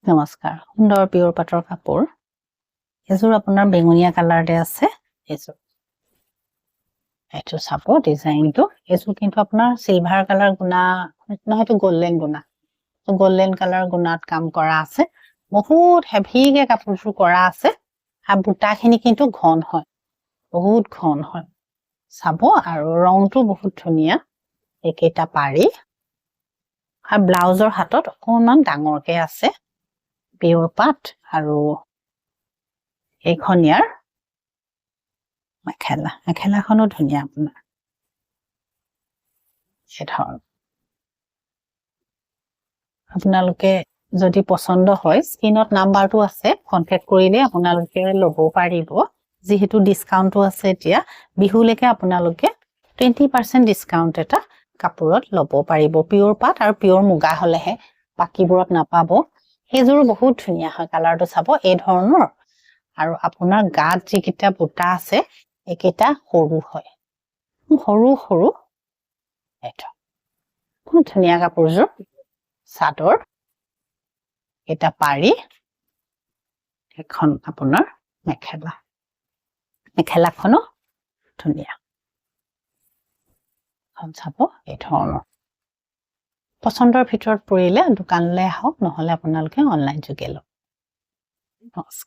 নমস্কাৰ সুন্দৰ পিয়ৰ পাটৰ কাপোৰ এযোৰ আপোনাৰ বেঙুনীয়া কালাৰতে আছে এযোৰ এইটো চাব ডিজাইনটো এযোৰ কিন্তু আপোনাৰ সিলভাৰ কালাৰ গুণা নহয়তো গোল্ডেন কালাৰ গুণাত কাম কৰা আছে বহুত হেভিকে কাপোৰটো কৰা আছে আৰু বুটাখিনি কিন্তু ঘন হয় বহুত ঘন হয় চাব আৰু ৰংটো বহুত ধুনীয়া একেটা পাৰি আৰু ব্লাউজৰ হাতত অকণমান ডাঙৰকে আছে পিয়ৰ পাট আৰু এইখন ইয়াৰ মেখেলাখনো ধুনীয়া আপোনাৰ এই ধৰণৰ আপোনালোকে যদি পছন্দ হয় স্ক্ৰিনত নাম্বাৰটো আছে কন্টেক্ট কৰিলে আপোনালোকে ল'ব পাৰিব যেহেতু ডিসকাউন্টটো আছে এতিয়া বিহুলৈকে আপোনালোকে 20% ডিসকাউন্ট এটা কাপোৰত ল'ব পাৰিব পিয়ৰ পাট আৰু পিয়ৰ মুগা হলেহে বাকিবোৰত নাপাব সেইযোৰ বহুত ধুনীয়া হয় কালাৰটো চাব এই ধৰণৰ আৰু আপোনাৰ গাত যিকিটা বুটা আছে একেটা সৰু হয় সৰু এটা খুব ধুনীয়া কাপোৰযোৰ চাদৰ এটা পাৰি এখন আপোনাৰ মেখেলাখনো ধুনীয়া এখন চাব এই ধৰণৰ পছন্দৰ ভিতৰত পৰিলে দোকানলৈ আহক নহলে আপোনালোকে অনলাইন যোগে লওক নমস্কাৰ